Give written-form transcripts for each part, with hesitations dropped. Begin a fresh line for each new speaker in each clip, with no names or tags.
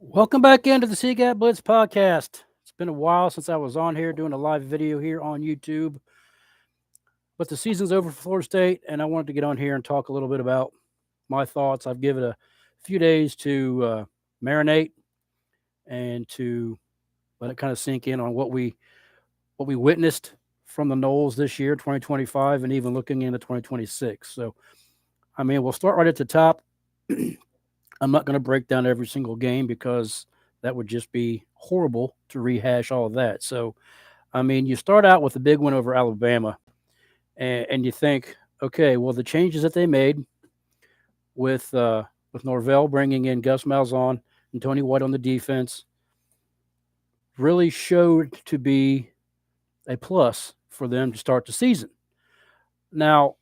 Welcome back into the CGAT Blitz podcast. It's been a while since I was on here doing a live video here on YouTube, but the season's over for Florida State, and I wanted to get on here and talk a little bit about my thoughts. I've given it a few days to marinate and to let it kind of sink in on what we witnessed from the Noles this year, 2025, and even looking into 2026. So, I mean, we'll start right at the top. I'm not going to break down every single game because that would just be horrible to rehash all of that. So, I mean, you start out with a big win over Alabama, and you think, okay, well, the changes that they made with Norvell bringing in Gus Malzahn and Tony White on the defense really showed to be a plus for them to start the season. Now,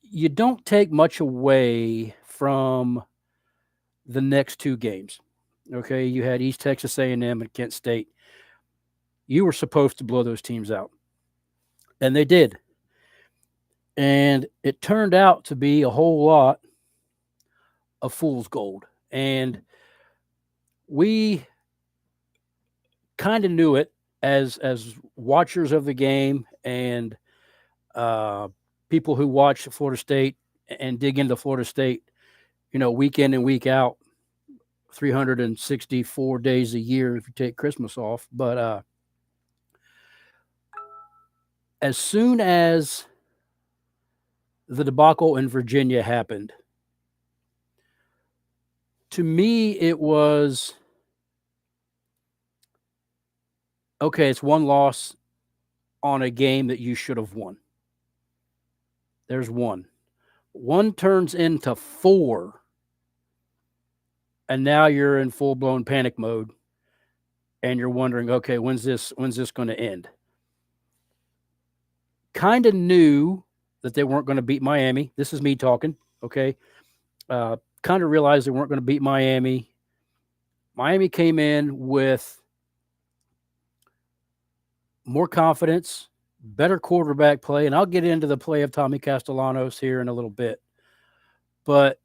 you don't take much away from the next two games. Okay, you had East Texas A&M and Kent State. You were supposed to blow those teams out, and they did. And it turned out to be a whole lot of fool's gold. And we kind of knew it as watchers of the game and uh, people who watch Florida State and dig into Florida State, week in and week out, 364 days a year if you take Christmas off. But as soon as the debacle in Virginia happened, to me, it was okay. It's one loss on a game that you should have won. There's one. One turns into four, and now you're in full blown panic mode, and you're wondering, okay, when's this going to end? Kind of knew that they weren't going to beat Miami. This is me talking. Okay, kind of realized they weren't going to beat Miami. Miami came in with more confidence, better quarterback play, and I'll get into the play of Tommy Castellanos here in a little bit. But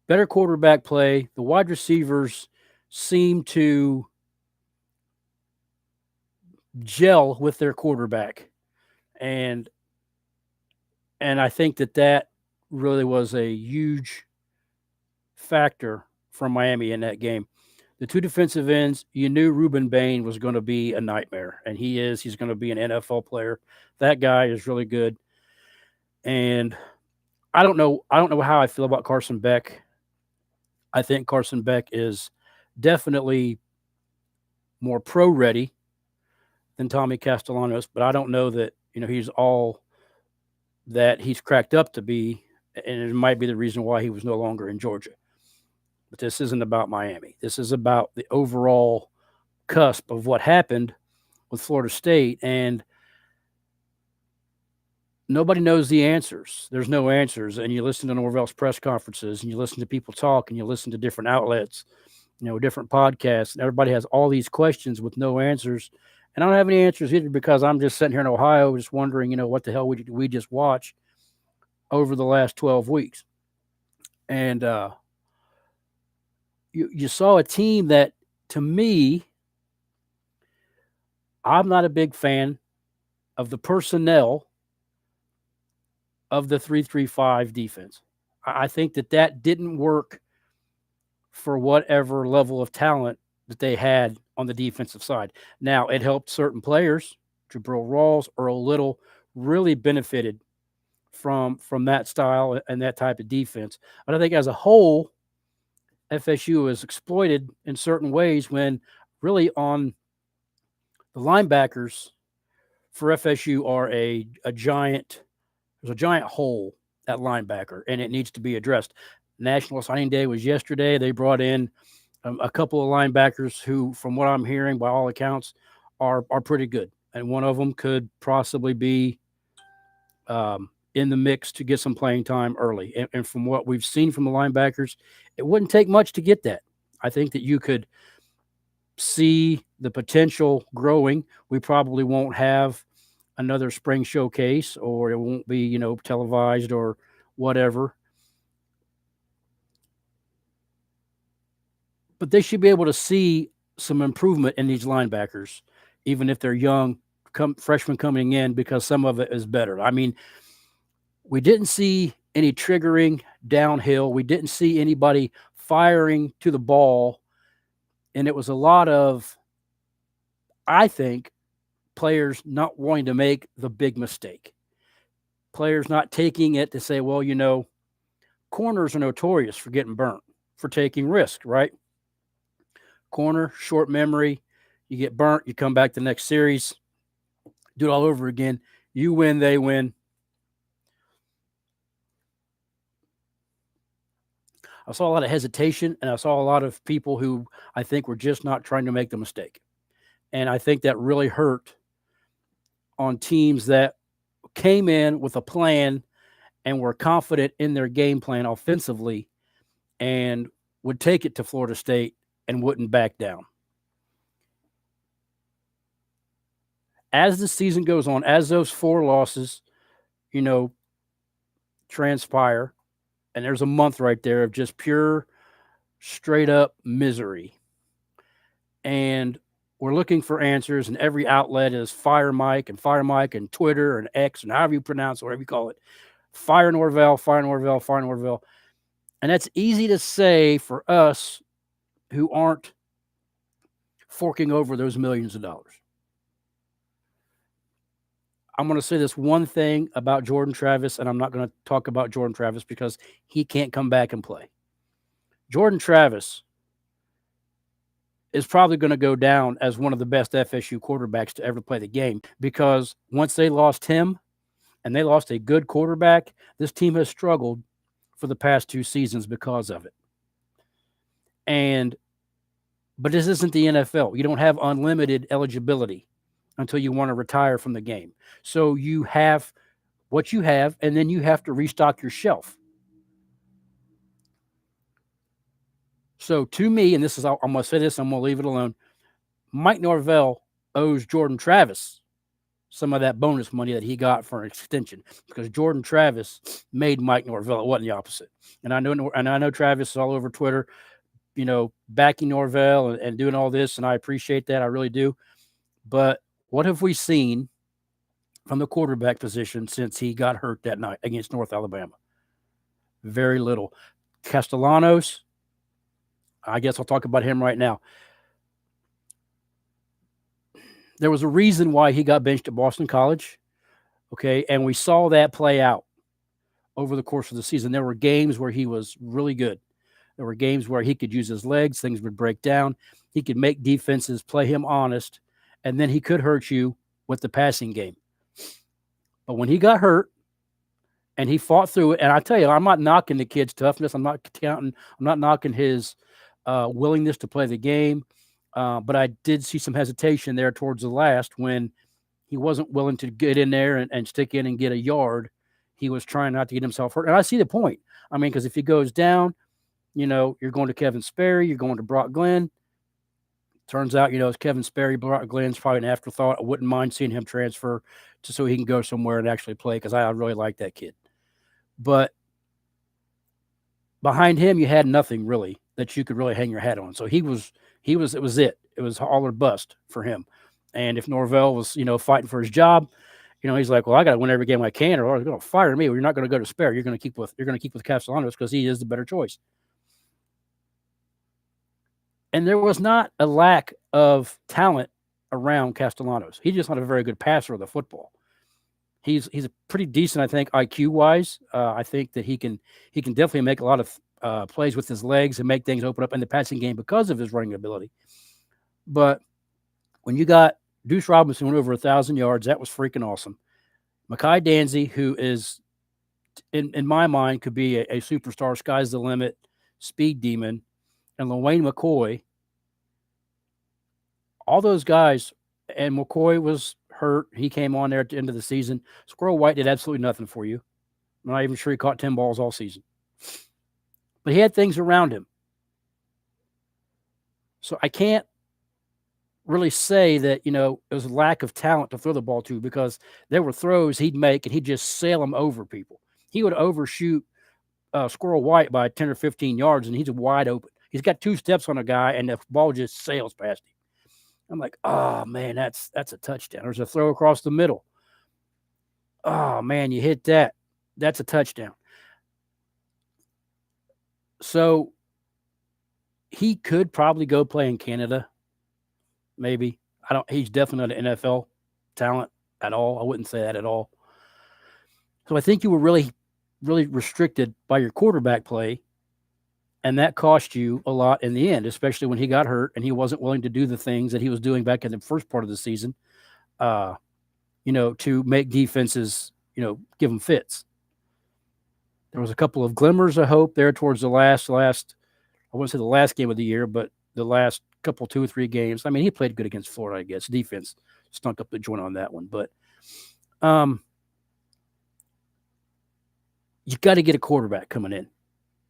better quarterback play, the wide receivers seem to gel with their quarterback. And I think that really was a huge factor from Miami in that game. The two defensive ends, you knew Ruben Bain was going to be a nightmare, and he is. He's going to be an NFL player. That guy is really good. And I don't know how I feel about Carson Beck. I think Carson Beck is definitely more pro ready than Tommy Castellanos, but I don't know that, he's all that he's cracked up to be, and it might be the reason why he was no longer in Georgia. But this isn't about Miami. This is about the overall cusp of what happened with Florida State, and nobody knows the answers. There's no answers, and you listen to Norvell's press conferences, and you listen to people talk, and you listen to different outlets, different podcasts, and everybody has all these questions with no answers. And I don't have any answers either because I'm just sitting here in Ohio just wondering, what the hell we just watched over the last 12 weeks. And you saw a team that, to me, I'm not a big fan of the personnel of the 3-3-5 defense. I think that didn't work for whatever level of talent that they had on the defensive side. Now, it helped certain players. Jabril Rawls, Earl Little really benefited from that style and that type of defense. But I think as a whole, FSU is exploited in certain ways when really on the linebackers for FSU are a giant – there's a giant hole at linebacker, and it needs to be addressed. National Signing Day was yesterday. They brought in a couple of linebackers who, from what I'm hearing, by all accounts, are pretty good. And one of them could possibly be in the mix to get some playing time early. And from what we've seen from the linebackers, it wouldn't take much to get that. I think that you could see the potential growing. We probably won't have another spring showcase, or it won't be, televised or whatever. but they should be able to see some improvement in these linebackers, even if they're young, freshmen coming in, because some of it is better. I mean, we didn't see any triggering downhill. We didn't see anybody firing to the ball. And it was a lot of, I think, players not wanting to make the big mistake. Players not taking it to say, well, corners are notorious for getting burnt, for taking risk, right? Corner, short memory, you get burnt, you come back the next series, do it all over again. You win, they win. I saw a lot of hesitation, and I saw a lot of people who I think were just not trying to make the mistake. And I think that really hurt on teams that came in with a plan and were confident in their game plan offensively and would take it to Florida State and wouldn't back down. As the season goes on, as those 4 losses, transpire, and there's a month right there of just pure, straight up misery. And we're looking for answers, and every outlet is Fire Mike and Twitter and X and however you pronounce it, whatever you call it. Fire Norvell, fire Norvell, fire Norvell. And that's easy to say for us who aren't forking over those millions of dollars. I'm going to say this one thing about Jordan Travis, and I'm not going to talk about Jordan Travis because he can't come back and play. Jordan Travis is probably going to go down as one of the best FSU quarterbacks to ever play the game, because once they lost him and they lost a good quarterback, this team has struggled for the past 2 seasons because of it. But this isn't the NFL. You don't have unlimited eligibility until you want to retire from the game. So you have what you have, and then you have to restock your shelf. So to me, and this is, I'm going to say this, I'm going to leave it alone. Mike Norvell owes Jordan Travis some of that bonus money that he got for an extension, because Jordan Travis made Mike Norvell. It wasn't the opposite. And I know Travis is all over Twitter, backing Norvell and doing all this, and I appreciate that. I really do. But what have we seen from the quarterback position since he got hurt that night against North Alabama? Very little. Castellanos, I guess I'll talk about him right now. There was a reason why he got benched at Boston College, okay? And we saw that play out over the course of the season. There were games where he was really good. There were games where he could use his legs, things would break down. He could make defenses play him honest, and then he could hurt you with the passing game. But when he got hurt and he fought through it, and I tell you, I'm not knocking the kid's toughness. I'm not knocking his willingness to play the game. But I did see some hesitation there towards the last when he wasn't willing to get in there and stick in and get a yard. He was trying not to get himself hurt. And I see the point. I mean, because if he goes down, you're going to Kevin Sperry, you're going to Brock Glenn. Turns out, it's Kevin Sperry. Brock Glenn's probably an afterthought. I wouldn't mind seeing him transfer so he can go somewhere and actually play, because I really like that kid. But behind him, you had nothing really that you could really hang your hat on. So it was it. It was all or bust for him. And if Norvell was, fighting for his job, he's like, well, I got to win every game I can, or they're going to fire me. Well, you're not going to go to Sperry. You're going to keep with Castellanos because he is the better choice. And there was not a lack of talent around Castellanos. He's just not a very good passer of the football. He's a pretty decent, I think, IQ wise. I think that he can definitely make a lot of plays with his legs and make things open up in the passing game because of his running ability. But when you got Deuce Robinson went over 1,000 yards, that was freaking awesome. Mekhi Danzey, who is, in my mind, could be a superstar, sky's the limit, speed demon, and LaWayne McCoy, all those guys, and McCoy was hurt. He came on there at the end of the season. Squirrel White did absolutely nothing for you. I'm not even sure he caught 10 balls all season. But he had things around him. So I can't really say that, it was a lack of talent to throw the ball to, because there were throws he'd make and he'd just sail them over people. He would overshoot Squirrel White by 10 or 15 yards, and he's wide open. He's got 2 steps on a guy, and the ball just sails past him. I'm like, oh man, that's a touchdown. There's a throw across the middle. Oh man, you hit that. That's a touchdown. So he could probably go play in Canada. Maybe. He's definitely not an NFL talent at all. I wouldn't say that at all. So I think you were really, really restricted by your quarterback play. And that cost you a lot in the end, especially when he got hurt and he wasn't willing to do the things that he was doing back in the first part of the season, to make defenses, give them fits. There was a couple of glimmers of hope there towards the last, I wouldn't say the last game of the year, but the last couple, 2 or 3 games. I mean, he played good against Florida, I guess. Defense stunk up the joint on that one. But you've got to get a quarterback coming in.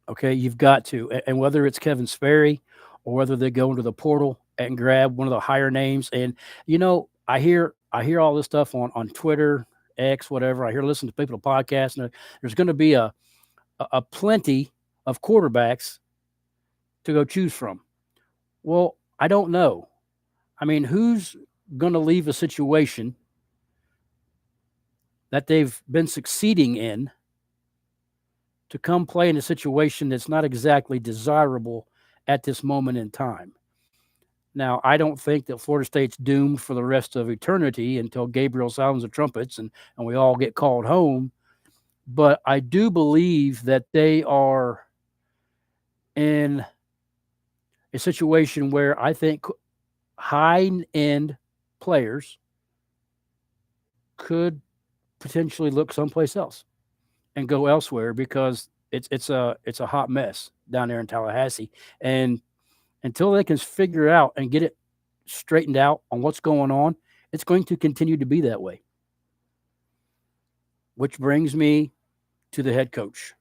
Okay, you've got to. And whether it's Kevin Sperry or whether they go into the portal and grab one of the higher names. And, I hear all this stuff on Twitter, X, whatever. I listen to people podcasts, and there's going to be a plenty of quarterbacks to go choose from. Well, I don't know. I mean, who's going to leave a situation that they've been succeeding in to come play in a situation that's not exactly desirable at this moment in time? Now, I don't think that Florida State's doomed for the rest of eternity until Gabriel sounds the trumpets and we all get called home. But I do believe that they are in a situation where I think high-end players could potentially look someplace else and go elsewhere because it's a hot mess down there in Tallahassee. And until they can figure out and get it straightened out on what's going on, it's going to continue to be that way. Which brings me to the head coach.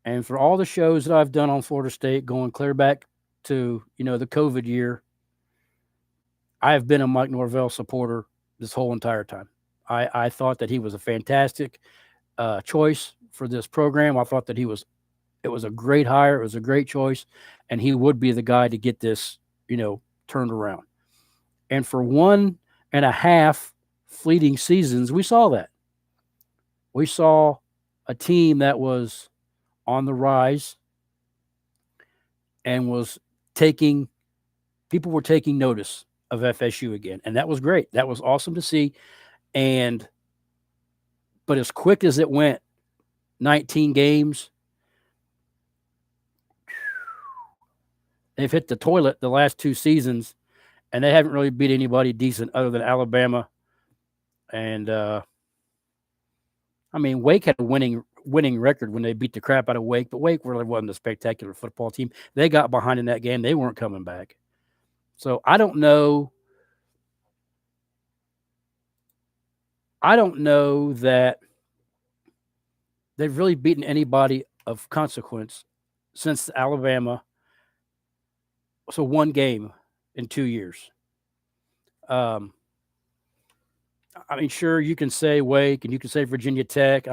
And for all the shows that I've done on Florida State, going clear back to, the COVID year, I have been a Mike Norvell supporter this whole entire time. I thought that he was a fantastic choice for this program. I thought that it was a great hire. It was a great choice, and he would be the guy to get this, turned around. And for 1.5 fleeting seasons, we saw that. We saw a team that was on the rise and people were taking notice of FSU again. And that was great. That was awesome to see. But as quick as it went, 19 games, they've hit the toilet the last 2 seasons, and they haven't really beat anybody decent other than Alabama. And, Wake had a winning record when they beat the crap out of Wake, but Wake really wasn't a spectacular football team. They got behind in that game. They weren't coming back. So I don't know that they've really beaten anybody of consequence since Alabama. So 1 game in 2 years. Sure, you can say Wake and you can say Virginia Tech.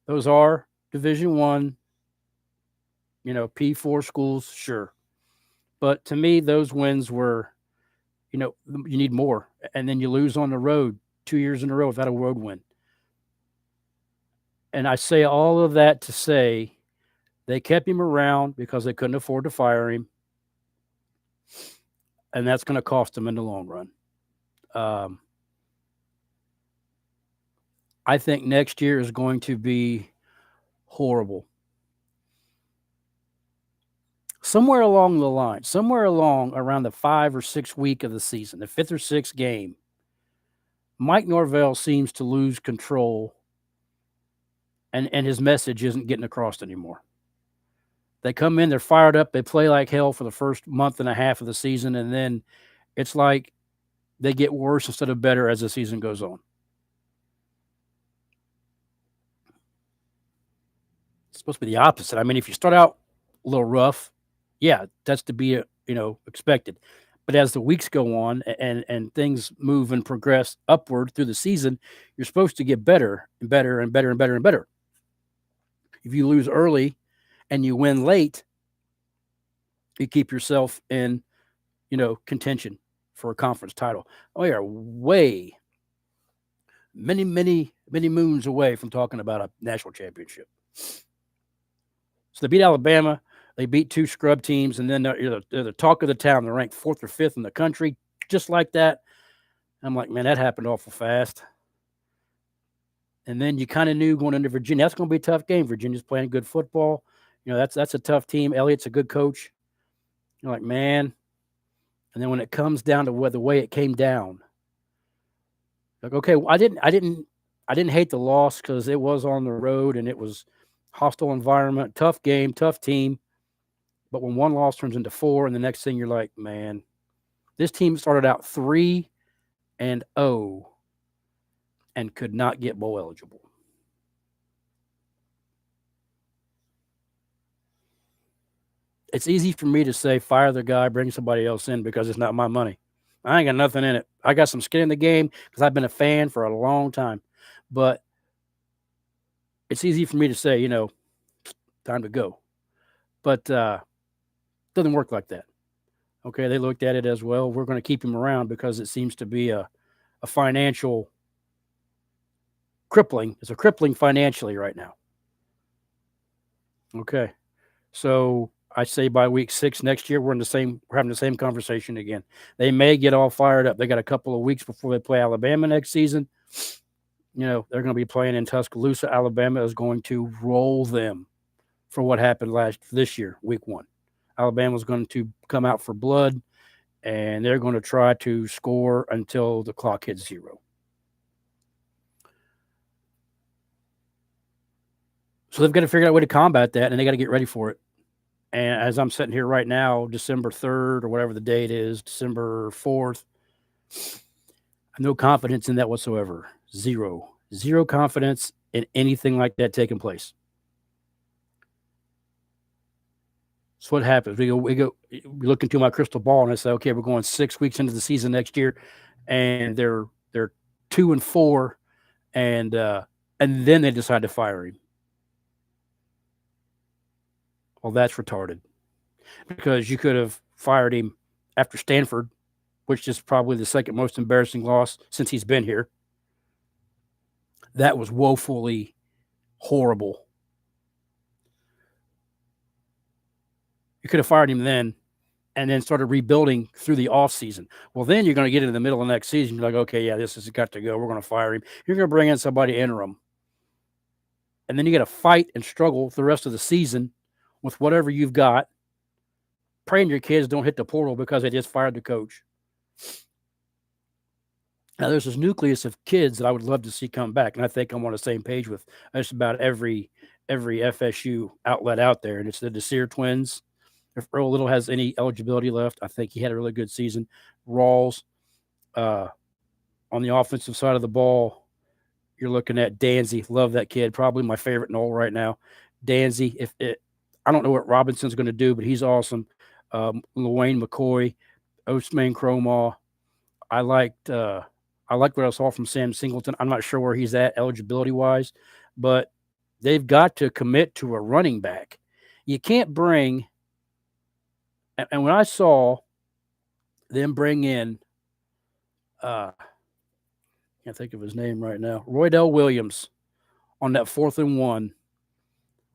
Those are Division I, P4 schools, sure. But to me, those wins were, you need more. And then you lose on the road 2 years in a row without a road win. And I say all of that to say they kept him around because they couldn't afford to fire him. And that's going to cost them in the long run. I think next year is going to be horrible. Somewhere along the line, around the 5 or 6 week of the season, the 5th or 6th game, Mike Norvell seems to lose control, and his message isn't getting across anymore. They come in, they're fired up, they play like hell for the first month and a half of the season, and then it's like they get worse instead of better as the season goes on. It's supposed to be the opposite. If you start out a little rough, yeah, that's to be expected. But as the weeks go on and things move and progress upward through the season, you're supposed to get better and better and better and better and better. If you lose early and you win late, you keep yourself in, contention for a conference title. We are way many, many, many moons away from talking about a national championship. So they beat Alabama. They beat two scrub teams, and then they're the talk of the town. They're ranked 4th or 5th in the country, just like that. I'm like, man, that happened awful fast. And then you kind of knew going into Virginia, that's going to be a tough game. Virginia's playing good football. That's a tough team. Elliott's a good coach. You're like, man. And then when it comes down to the way it came down, like, okay, I didn't hate the loss because it was on the road and it was hostile environment, tough game, tough team. But when one loss turns into 4, and the next thing you're like, man, this team started out 3-0 and could not get bowl eligible. It's easy for me to say, fire the guy, bring somebody else in because it's not my money. I ain't got nothing in it. I got some skin in the game because I've been a fan for a long time. But it's easy for me to say, time to go. But doesn't work like that. Okay, they looked at it as, well, we're going to keep him around because it seems to be a financial crippling. It's a crippling financially right now. Okay, so I say by week 6 next year, we're having the same conversation again. They may get all fired up. They got a couple of weeks before they play Alabama next season. They're going to be playing in Tuscaloosa. Alabama is going to roll them for what happened this year, week 1. Alabama's going to come out for blood, and they're going to try to score until the clock hits 0. So they've got to figure out a way to combat that, and they got to get ready for it. And as I'm sitting here right now, December 3rd or whatever the date is, December 4th, I have no confidence in that whatsoever. Zero confidence in anything like that taking place. So what happens? We look into my crystal ball and I say, okay, we're going 6 weeks into the season next year, and they're 2-4, and then they decide to fire him. Well, that's retarded, because you could have fired him after Stanford, which is probably the second most embarrassing loss since he's been here. That was woefully horrible. You could have fired him then and then started rebuilding through the offseason. Well, then you're going to get into the middle of next season. You're like, okay, yeah, this has got to go. We're going to fire him. You're going to bring in somebody interim. And then you got to fight and struggle the rest of the season with whatever you've got, praying your kids don't hit the portal because they just fired the coach. Now, there's this nucleus of kids that I would love to see come back, and I think I'm on the same page with just about every FSU outlet out there, and it's the Desir twins. If Earl Little has any eligibility left, I think he had a really good season. Rawls, on the offensive side of the ball, you're looking at Danzy. Love that kid. Probably my favorite in all right now. Danzy. I don't know what Robinson's going to do, but he's awesome. LaWayne McCoy, Ousmane Cromaw. I liked what I saw from Sam Singleton. I'm not sure where he's at eligibility-wise, but they've got to commit to a running back. You can't bring – and when I saw them bring in can't think of his name right now, Roydell Williams on that 4th and 1,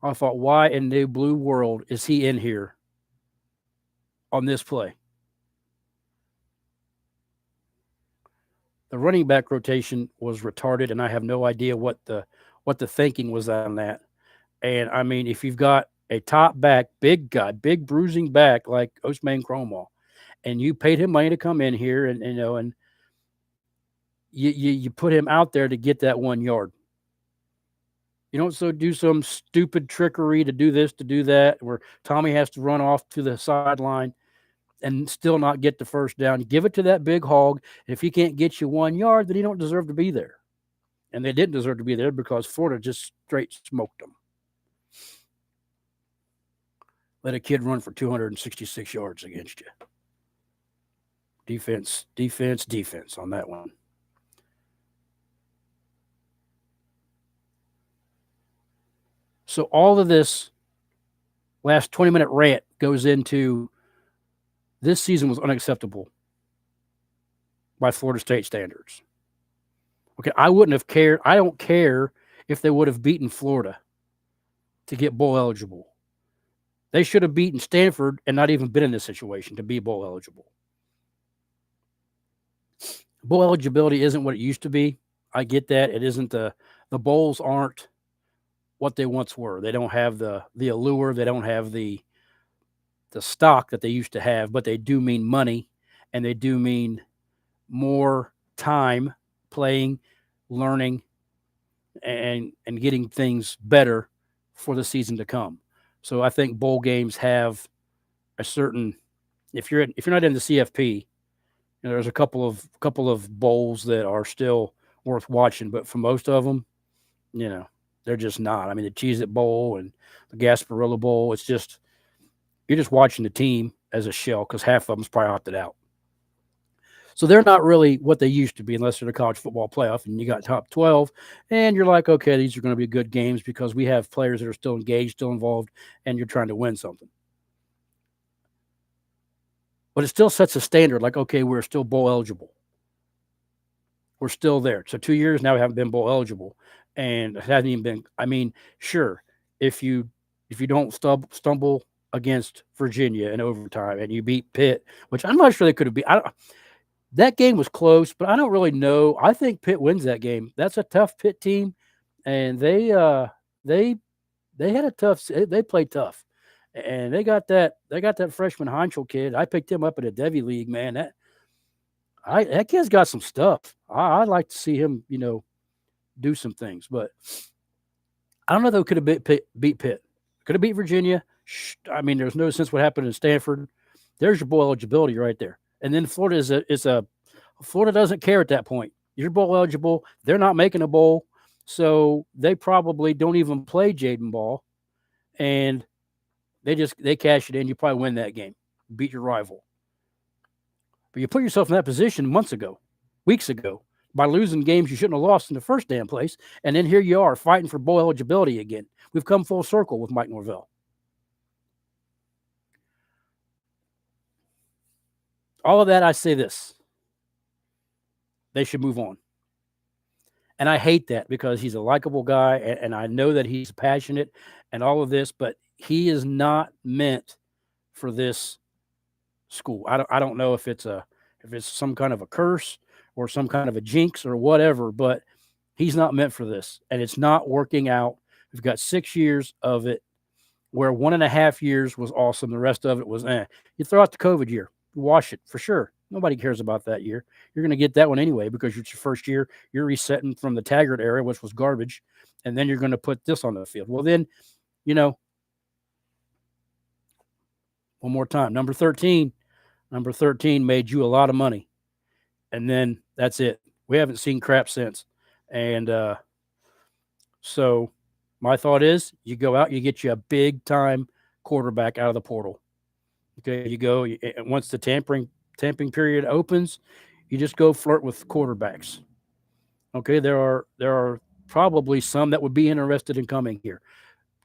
I thought, why in the blue world is he in here on this play? The running back rotation was retarded, and I have no idea what the thinking was on that. And I mean, if you've got a top back, big guy, big bruising back like Ousmane Cromaw, and you paid him money to come in here, and and you put him out there to get that 1 yard. You don't do some stupid trickery to do this, to do that, where Tommy has to run off to the sideline and still not get the first down. Give it to that big hog. If he can't get you 1 yard, then he don't deserve to be there. And they didn't deserve to be there because Florida just straight smoked them. Let a kid run for 266 yards against you. Defense on that one. So all of this last 20-minute rant goes into this season was unacceptable by Florida State standards. Okay, I wouldn't have cared. I don't care if they would have beaten Florida to get bowl eligible. They should have beaten Stanford and not even been in this situation to be bowl eligible. Bowl eligibility isn't what it used to be. I get that. It isn't the bowls aren't what they once were. They don't have the allure. They don't have the stock that they used to have, but they do mean money, and they do mean more time playing, learning, and getting things better for the season to come. So I think bowl games have a certain. If you're not in the CFP, there's a couple of bowls that are still worth watching, but for most of them, they're just not. I mean, the Cheez-It Bowl and the Gasparilla Bowl, it's just you're just watching the team as a shell because half of them's probably opted out. So they're not really what they used to be unless they're the college football playoff and you got top 12 and you're like, okay, these are going to be good games because we have players that are still engaged, still involved, and you're trying to win something. But it still sets a standard like, okay, we're still bowl eligible. We're still there. So 2 years now we haven't been bowl eligible. And it hasn't even been, I mean, sure, if you don't stumble against Virginia in overtime and you beat Pitt, which I'm not sure they could have beat. That game was close, but I don't really know. I think Pitt wins that game. That's a tough Pitt team, and they had a tough. They played tough, and they got that freshman Heinzel kid. I picked him up at a Devy league, man. That kid's got some stuff. I'd like to see him, do some things, but I don't know if they could have beat Pitt. Could have beat Virginia. I mean, there's no sense what happened in Stanford. There's your bowl eligibility right there. And then Florida Florida doesn't care at that point. You're bowl eligible. They're not making a bowl, so they probably don't even play Jaden Ball, and they cash it in. You probably win that game, beat your rival. But you put yourself in that position weeks ago, by losing games you shouldn't have lost in the first damn place, and then here you are fighting for bowl eligibility again. We've come full circle with Mike Norvell. All of that, I say this. They should move on. And I hate that because he's a likable guy, and I know that he's passionate and all of this, but he is not meant for this school. I don't know if it's some kind of a curse or some kind of a jinx or whatever, but he's not meant for this, and it's not working out. We've got 6 years of it where 1.5 years was awesome. The rest of it was You throw out the COVID year. Wash it for sure. Nobody cares about that year. You're going to get that one anyway because it's your first year. You're resetting from the Taggart era, which was garbage, and then you're going to put this on the field. Well, then, one more time. Number 13 made you a lot of money, and then that's it. We haven't seen crap since. And so my thought is you go out, you get you a big-time quarterback out of the portal. Okay, you go, once the tampering period opens, you just go flirt with quarterbacks. Okay, there are probably some that would be interested in coming here.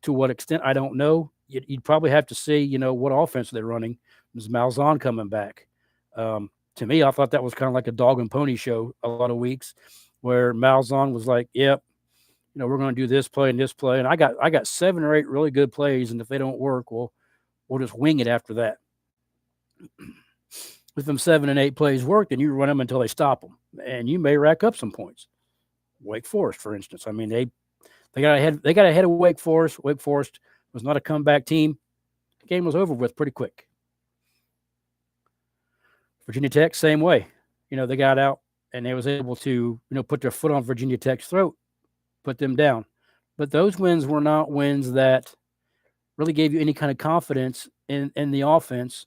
To what extent, I don't know. You'd probably have to see, what offense they're running. Is Malzahn coming back? To me, I thought that was kind of like a dog and pony show a lot of weeks where Malzahn was like, yep, we're going to do this play and this play. And I got 7 or 8 really good plays, and if they don't work, we'll just wing it after that. If them 7 and 8 plays work, then you run them until they stop them, and you may rack up some points. Wake Forest, for instance. I mean, they got ahead of Wake Forest. Wake Forest was not a comeback team. The game was over with pretty quick. Virginia Tech, same way. They got out and they was able to, put their foot on Virginia Tech's throat, put them down. But those wins were not wins that really gave you any kind of confidence in the offense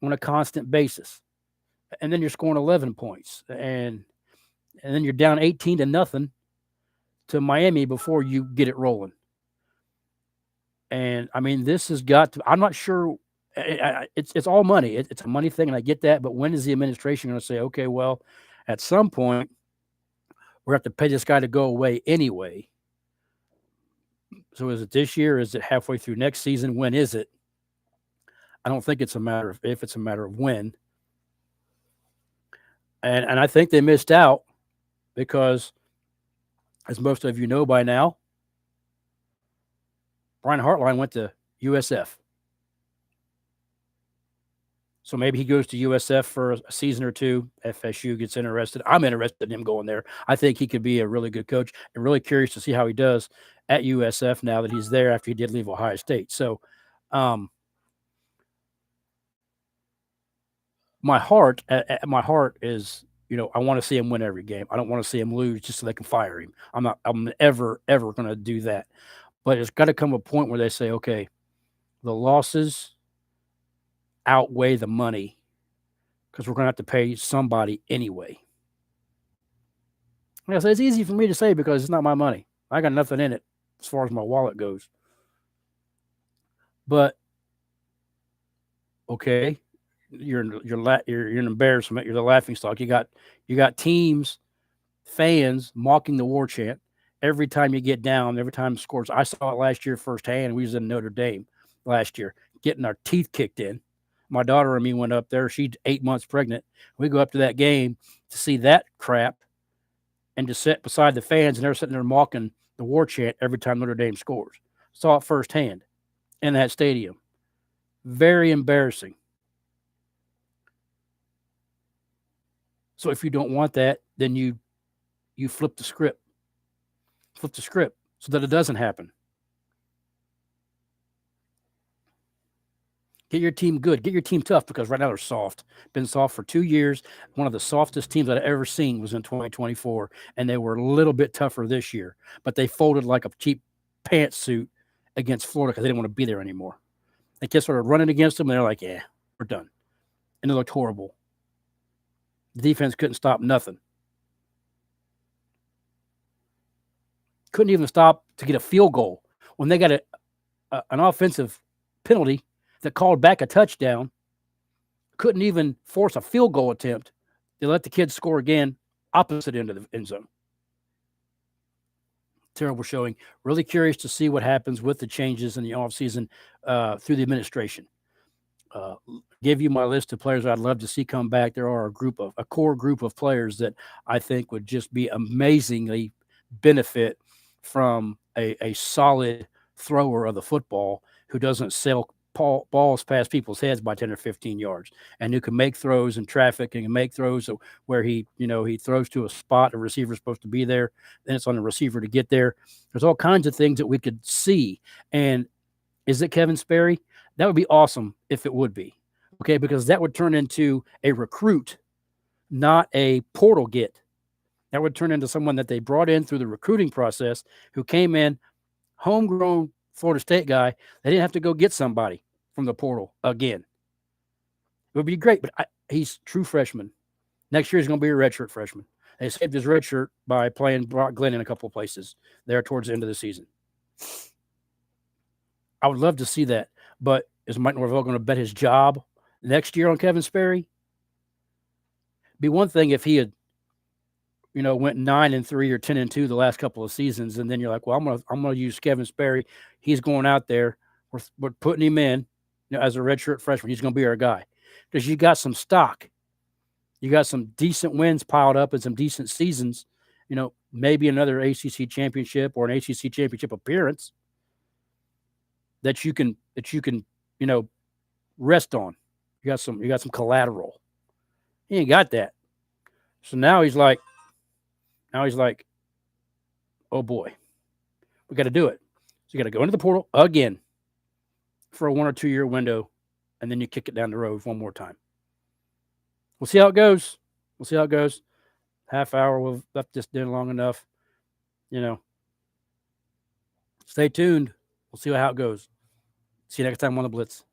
on a constant basis. And then you're scoring 11 points. And then you're down 18-0 to Miami before you get it rolling. And, I mean, this has got to – I'm not sure – it's all money. It's a money thing, and I get that. But when is the administration going to say, okay, well, at some point, we're going to have to pay this guy to go away anyway. So is it this year? Is it halfway through next season? When is it? I don't think it's a matter of if, it's a matter of when. And I think they missed out because, as most of you know by now, Brian Hartline went to USF. So maybe he goes to USF for a season or two. FSU gets interested. I'm interested in him going there. I think he could be a really good coach, and really curious to see how he does at USF now that he's there after he did leave Ohio State. So my heart is, I want to see him win every game. I don't want to see him lose just so they can fire him. I'm ever going to do that. But it's got to come a point where they say, okay, the losses outweigh the money because we're going to have to pay somebody anyway. Like I said, it's easy for me to say because it's not my money. I got nothing in it as far as my wallet goes. But okay, you're an embarrassment. You're the laughing stock. You got teams, fans mocking the war chant every time you get down. Every time scores. I saw it last year firsthand. We was in Notre Dame last year, getting our teeth kicked in. My daughter and me went up there. She's 8 months pregnant. We go up to that game to see that crap and to sit beside the fans, and they're sitting there mocking the war chant every time Notre Dame scores. Saw it firsthand in that stadium. Very embarrassing. So if you don't want that, then you flip the script. Flip the script so that it doesn't happen. Get your team good. Get your team tough because right now they're soft. Been soft for 2 years. One of the softest teams I've ever seen was in 2024, and they were a little bit tougher this year. But they folded like a cheap pantsuit against Florida because they didn't want to be there anymore. They just started running against them, and they're like, yeah, we're done. And it looked horrible. The defense couldn't stop nothing. Couldn't even stop to get a field goal. When they got an offensive penalty that called back a touchdown, couldn't even force a field goal attempt. They let the kids score again, opposite end of the end zone. Terrible showing. Really curious to see what happens with the changes in the offseason through the administration. Give you my list of players I'd love to see come back. There are a core group of players that I think would just be amazingly benefit from a solid thrower of the football who doesn't sail balls past people's heads by 10 or 15 yards, and who can make throws in traffic and can make throws where he throws to a spot a receiver's supposed to be there, then it's on the receiver to get there. There's all kinds of things that we could see. And is it Kevin Sperry? That would be awesome if it would be. Okay, because that would turn into a recruit, not a portal get. That would turn into someone that they brought in through the recruiting process, who came in, homegrown Florida State guy. They didn't have to go get somebody from the portal again. It would be great, but he's true freshman. Next year he's going to be a redshirt freshman. They saved his redshirt by playing Brock Glenn in a couple of places there towards the end of the season. I would love to see that, but is Mike Norvell going to bet his job next year on Kevin Sperry? Be one thing if he had, went 9-3 or 10-2 the last couple of seasons, and then you're like, well, I'm gonna use Kevin Sperry. He's going out there. We're putting him in, as a redshirt freshman. He's going to be our guy because you got some stock. You got some decent wins piled up and some decent seasons. Maybe another ACC championship or an ACC championship appearance that you can rest on. You got some collateral. He ain't got that. So now he's like, oh boy, we got to do it. So you got to go into the portal again for a 1 or 2 year window, and then you kick it down the road one more time. We'll see how it goes. Half hour, we've left this in long enough. Stay tuned. We'll see how it goes. See you next time on the Blitz.